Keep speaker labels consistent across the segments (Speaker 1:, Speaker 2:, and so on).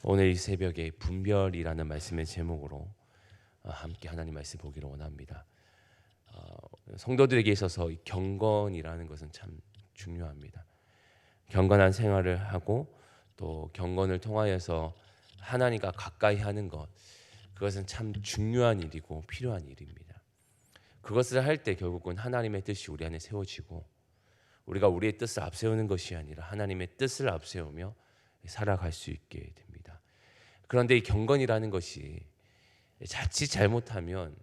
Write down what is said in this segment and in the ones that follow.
Speaker 1: 오늘 이 새벽에 분별이라는 말씀의 제목으로 함께 하나님 말씀 보기를 원합니다. 성도들에게 있어서 이 경건이라는 것은 참 중요합니다. 경건한 생활을 하고 또 경건을 통하여서 하나님과 가까이 하는 것, 그것은 참 중요한 일이고 필요한 일입니다. 그것을 할 때 결국은 하나님의 뜻이 우리 안에 세워지고 우리가 우리의 뜻을 앞세우는 것이 아니라 하나님의 뜻을 앞세우며 살아갈 수 있게 됩니다. 그런데 이 경건이라는 것이 자칫 잘못하면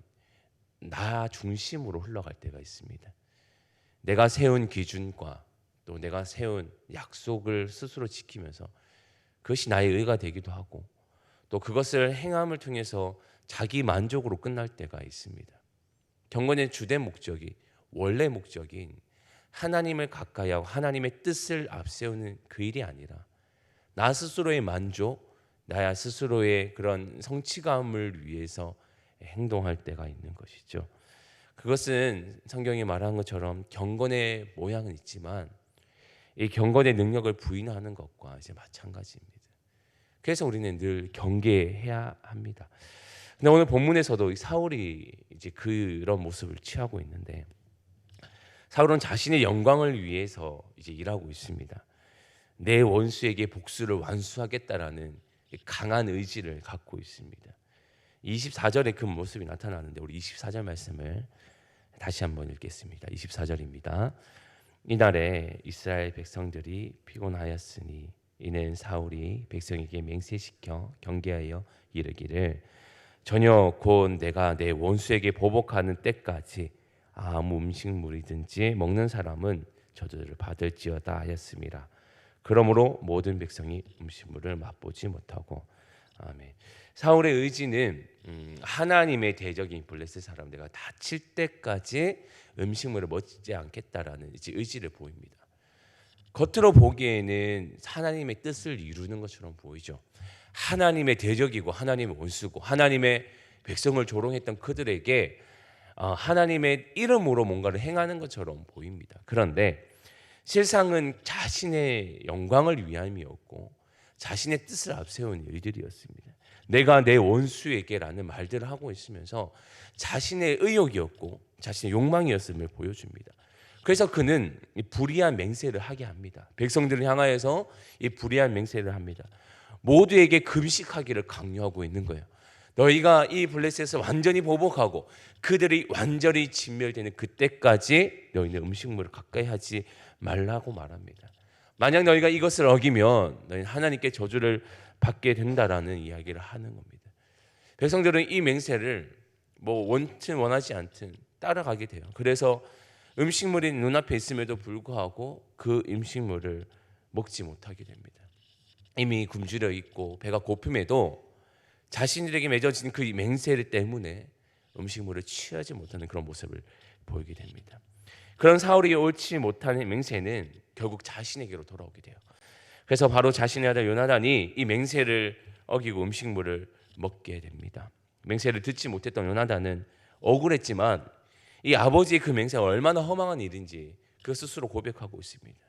Speaker 1: 나 중심으로 흘러갈 때가 있습니다. 내가 세운 기준과 또 내가 세운 약속을 스스로 지키면서 그것이 나의 의가 되기도 하고 또 그것을 행함을 통해서 자기 만족으로 끝날 때가 있습니다. 경건의 주된 목적이 원래 목적인 하나님을 가까이 하고 하나님의 뜻을 앞세우는 그 일이 아니라 나 스스로의 만족, 나 스스로의 그런 성취감을 위해서 행동할 때가 있는 것이죠. 그것은 성경이 말한 것처럼 경건의 모양은 있지만 이 경건의 능력을 부인하는 것과 이제 마찬가지입니다. 그래서 우리는 늘 경계해야 합니다. 근데 오늘 본문에서도 사울이 이제 그런 모습을 취하고 있는데 사울은 자신의 영광을 위해서 이제 일하고 있습니다. 내 원수에게 복수를 완수하겠다라는 강한 의지를 갖고 있습니다. 24절에 그 모습이 나타나는데 우리 24절 말씀을 다시 한번 읽겠습니다. 24절입니다. 이날에 이스라엘 백성들이 피곤하였으니 이는 사울이 백성에게 맹세시켜 경계하여 이르기를 저녁 곧 내가 내 원수에게 보복하는 때까지 아무 음식물이든지 먹는 사람은 저주를 받을지어다 하였습니다. 그러므로 모든 백성이 음식물을 맛보지 못하고 아멘. 사울의 의지는 하나님의 대적인 블레셋 사람들과 다칠 때까지 음식물을 먹지 않겠다라는 이제 의지를 보입니다. 겉으로 보기에는 하나님의 뜻을 이루는 것처럼 보이죠. 하나님의 대적이고 하나님의 원수고 하나님의 백성을 조롱했던 그들에게 하나님의 이름으로 뭔가를 행하는 것처럼 보입니다. 그런데 실상은 자신의 영광을 위함이었고 자신의 뜻을 앞세운 일들이었습니다. 내가 내 원수에게라는 말들을 하고 있으면서 자신의 의욕이었고 자신의 욕망이었음을 보여줍니다. 그래서 그는 이 불의한 맹세를 하게 합니다. 백성들을 향하여서 이 불의한 맹세를 합니다. 모두에게 금식하기를 강요하고 있는 거예요. 너희가 이 블레셋을 완전히 보복하고 그들이 완전히 진멸되는 그때까지 너희는 음식물을 가까이 하지 말라고 말합니다. 만약 너희가 이것을 어기면 너희는 하나님께 저주를 받게 된다라는 이야기를 하는 겁니다. 백성들은 이 맹세를 원든 원하지 않든 따라가게 돼요. 그래서 음식물이 눈앞에 있음에도 불구하고 그 음식물을 먹지 못하게 됩니다. 이미 굶주려 있고 배가 고픔에도 자신들에게 맺어진 그 맹세 때문에 음식물을 취하지 못하는 그런 모습을 보이게 됩니다. 그런 사울이 옳지 못한 맹세는 결국 자신에게로 돌아오게 돼요. 그래서 바로 자신의 아들 요나단이 이 맹세를 어기고 음식물을 먹게 됩니다. 맹세를 듣지 못했던 요나단은 억울했지만 이 아버지의 그 맹세가 얼마나 허망한 일인지 그 스스로 고백하고 있습니다.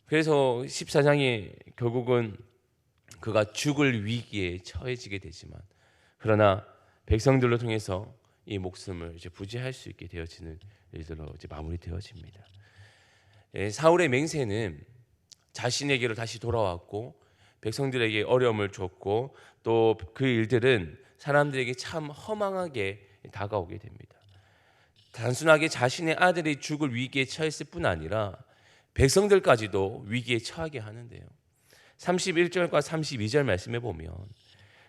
Speaker 1: 그래서 14장에 결국은 그가 죽을 위기에 처해지게 되지만 그러나 백성들로 통해서 이 목숨을 이제 부지할 수 있게 되어지는 일들로 이제 마무리되어집니다. 사울의 맹세는 자신에게로 다시 돌아왔고 백성들에게 어려움을 줬고 또 그 일들은 사람들에게 참 허망하게 다가오게 됩니다. 단순하게 자신의 아들이 죽을 위기에 처했을 뿐 아니라 백성들까지도 위기에 처하게 하는데요. 31절과 32절 말씀해 보면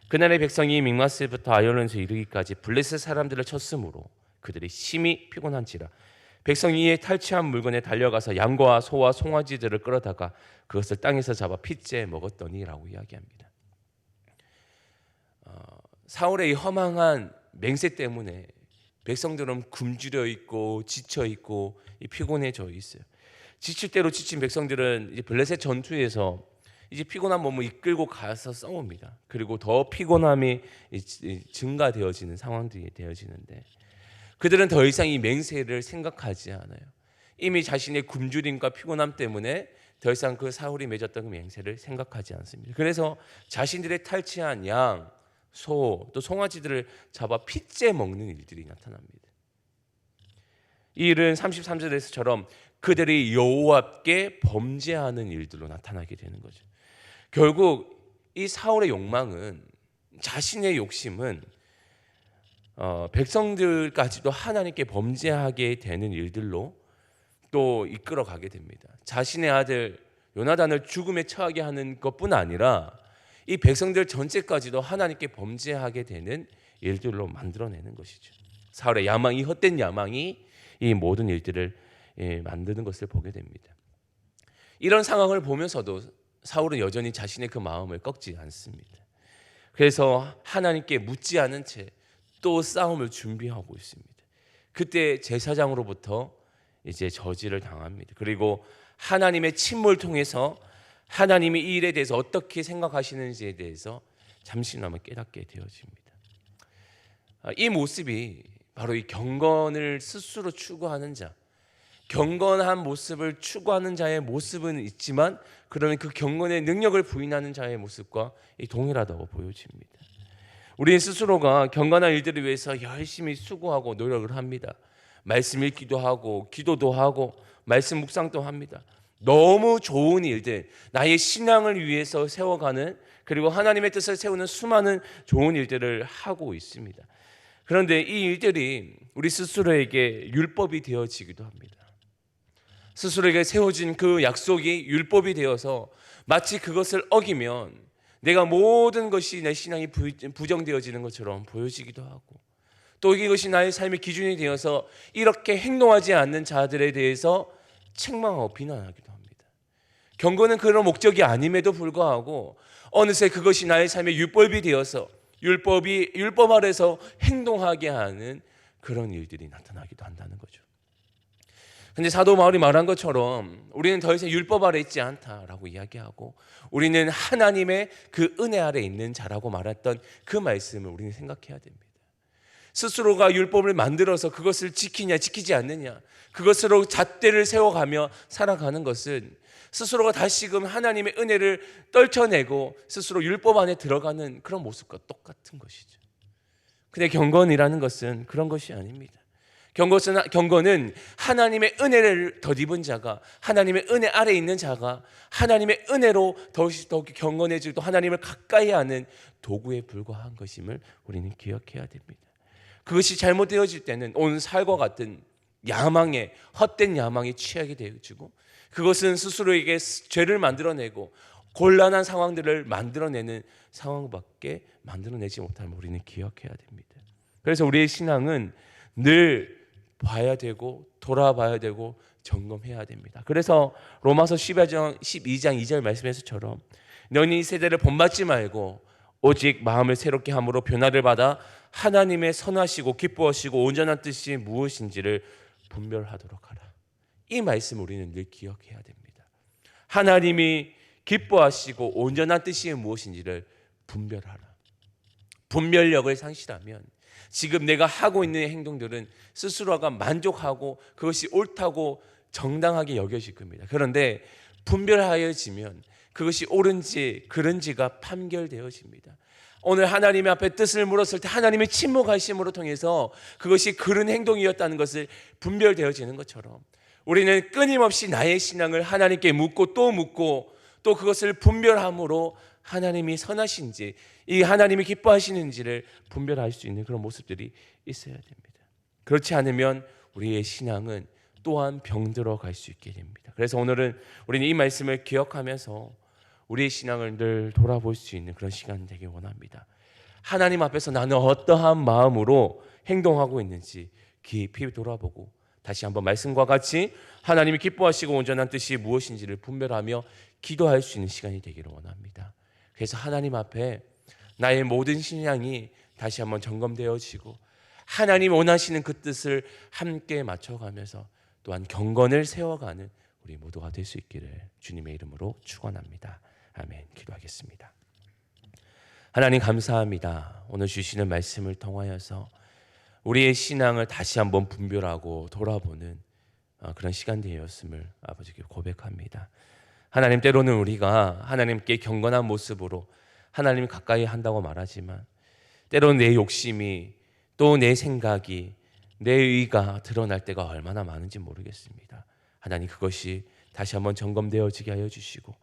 Speaker 1: 그날의 백성이 mik마스부터 아얄론에서 이르기까지 블레셋 사람들을 쳤으므로 그들이 심히 피곤한지라 백성이 이에 탈취한 물건에 달려가서 양과 소와 송아지들을 끌어다가 그것을 땅에서 잡아 핏째 먹었더니라고 이야기합니다. 사울의 이 허망한 맹세 때문에 백성들은 굶주려 있고 지쳐 있고 피곤해져 있어요. 지칠 대로 지친 백성들은 이제 블레셋 전투에서 이제 피곤한 몸을 이끌고 가서 싸웁니다. 그리고 더 피곤함이 증가되어지는 상황들이 되어지는데 그들은 더 이상 이 맹세를 생각하지 않아요. 이미 자신의 굶주림과 피곤함 때문에 더 이상 그 사울이 맺었던 그 맹세를 생각하지 않습니다. 그래서 자신들의 탈취한 양, 소, 또 송아지들을 잡아 핏째 먹는 일들이 나타납니다. 이 일은 33절에서처럼 그들이 여호와께 범죄하는 일들로 나타나게 되는 거죠. 결국 이 사울의 욕망은, 자신의 욕심은 백성들까지도 하나님께 범죄하게 되는 일들로 또 이끌어가게 됩니다. 자신의 아들 요나단을 죽음에 처하게 하는 것뿐 아니라 이 백성들 전체까지도 하나님께 범죄하게 되는 일들로 만들어내는 것이죠. 사울의 야망이, 헛된 야망이 이 모든 일들을 만드는 것을 보게 됩니다. 이런 상황을 보면서도 사울은 여전히 자신의 그 마음을 꺾지 않습니다. 그래서 하나님께 묻지 않은 채 또 싸움을 준비하고 있습니다. 그때 제사장으로부터 이제 저지를 당합니다. 그리고 하나님의 침몰을 통해서 하나님이 이 일에 대해서 어떻게 생각하시는지에 대해서 잠시나마 깨닫게 되어집니다. 이 모습이 바로 이 경건을 스스로 추구하는 자, 경건한 모습을 추구하는 자의 모습은 있지만 그러면 그 경건의 능력을 부인하는 자의 모습과 동일하다고 보여집니다. 우리 스스로가 경건한 일들을 위해서 열심히 수고하고 노력을 합니다. 말씀 읽기도 하고 기도도 하고 말씀 묵상도 합니다. 너무 좋은 일들, 나의 신앙을 위해서 세워가는, 그리고 하나님의 뜻을 세우는 수많은 좋은 일들을 하고 있습니다. 그런데 이 일들이 우리 스스로에게 율법이 되어지기도 합니다. 스스로에게 세워진 그 약속이 율법이 되어서 마치 그것을 어기면 내가 모든 것이 내 신앙이 부정되어지는 것처럼 보여지기도 하고, 또 이것이 나의 삶의 기준이 되어서 이렇게 행동하지 않는 자들에 대해서 책망하고 비난하기도 합니다. 경건은 그런 목적이 아님에도 불구하고 어느새 그것이 나의 삶의 율법이 되어서 율법 아래서 행동하게 하는 그런 일들이 나타나기도 한다는 거죠. 근데 사도 바울이 말한 것처럼 우리는 더 이상 율법 아래 있지 않다라고 이야기하고 우리는 하나님의 그 은혜 아래 있는 자라고 말했던 그 말씀을 우리는 생각해야 됩니다. 스스로가 율법을 만들어서 그것을 지키냐 지키지 않느냐, 그것으로 잣대를 세워가며 살아가는 것은 스스로가 다시금 하나님의 은혜를 떨쳐내고 스스로 율법 안에 들어가는 그런 모습과 똑같은 것이죠. 근데 경건이라는 것은 그런 것이 아닙니다. 경건은 하나님의 은혜를 덧입은 자가, 하나님의 은혜 아래 있는 자가 하나님의 은혜로 더 경건해지고 하나님을 가까이 하는 도구에 불과한 것임을 우리는 기억해야 됩니다. 그것이 잘못되어질 때는 온 살과 같은 야망에, 헛된 야망에 취하게 되어지고, 그것은 스스로에게 죄를 만들어내고 곤란한 상황들을 만들어내는 상황밖에 만들어내지 못함을 우리는 기억해야 됩니다. 그래서 우리의 신앙은 늘 봐야 되고 돌아봐야 되고 점검해야 됩니다. 그래서 로마서 12장 2절 말씀에서처럼 너는 이 세대를 본받지 말고 오직 마음을 새롭게 함으로 변화를 받아 하나님의 선하시고 기뻐하시고 온전한 뜻이 무엇인지를 분별하도록 하라. 이 말씀을 우리는 늘 기억해야 됩니다. 하나님이 기뻐하시고 온전한 뜻이 무엇인지를 분별하라. 분별력을 상실하면 지금 내가 하고 있는 행동들은 스스로가 만족하고 그것이 옳다고 정당하게 여겨질 겁니다. 그런데 분별하여지면 그것이 옳은지 그른지가 판결되어집니다. 오늘 하나님의 앞에 뜻을 물었을 때 하나님의 침묵하심으로 통해서 그것이 그른 행동이었다는 것을 분별되어지는 것처럼 우리는 끊임없이 나의 신앙을 하나님께 묻고 또 그것을 분별함으로 하나님이 선하신지, 이 하나님이 기뻐하시는지를 분별할 수 있는 그런 모습들이 있어야 됩니다. 그렇지 않으면 우리의 신앙은 또한 병들어 갈 수 있게 됩니다. 그래서 오늘은 우리는 이 말씀을 기억하면서 우리의 신앙을 늘 돌아볼 수 있는 그런 시간이 되길 원합니다. 하나님 앞에서 나는 어떠한 마음으로 행동하고 있는지 깊이 돌아보고 다시 한번 말씀과 같이 하나님이 기뻐하시고 온전한 뜻이 무엇인지를 분별하며 기도할 수 있는 시간이 되기를 원합니다. 그래서 하나님 앞에 나의 모든 신앙이 다시 한번 점검되어지고 하나님 원하시는 그 뜻을 함께 맞춰가면서 또한 경건을 세워가는 우리 모두가 될 수 있기를 주님의 이름으로 축원합니다. 아멘. 기도하겠습니다. 하나님 감사합니다. 오늘 주시는 말씀을 통하여서 우리의 신앙을 다시 한번 분별하고 돌아보는 그런 시간 되었음을 아버지께 고백합니다. 하나님, 때로는 우리가 하나님께 경건한 모습으로 하나님 가까이 한다고 말하지만 때로는 내 욕심이 또 내 생각이 내 의가 드러날 때가 얼마나 많은지 모르겠습니다. 하나님, 그것이 다시 한번 점검되어지게 하여 주시고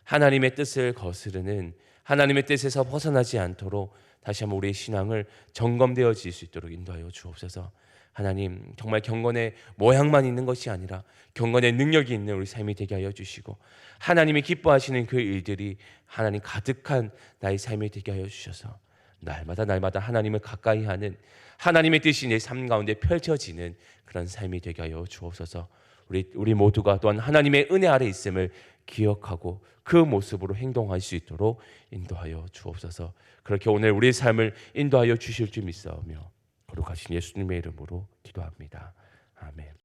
Speaker 1: 하나님의 뜻을 거스르는 하나님의 뜻에서 벗어나지 않도록 다시 한번 우리의 신앙을 점검되어질 수 있도록 인도하여 주옵소서. 하나님, 정말 경건의 모양만 있는 것이 아니라 경건의 능력이 있는 우리 삶이 되게 하여 주시고 하나님이 기뻐하시는 그 일들이 하나님 가득한 나의 삶이 되게 하여 주셔서 날마다 하나님을 가까이 하는 하나님의 뜻이 내 삶 가운데 펼쳐지는 그런 삶이 되게 하여 주옵소서. 우리 모두가 또한 하나님의 은혜 아래 있음을 기억하고 그 모습으로 행동할 수 있도록 인도하여 주옵소서. 그렇게 오늘 우리의 삶을 인도하여 주실 줄 믿사오며 거룩하신 예수님의 이름으로 기도합니다. 아멘.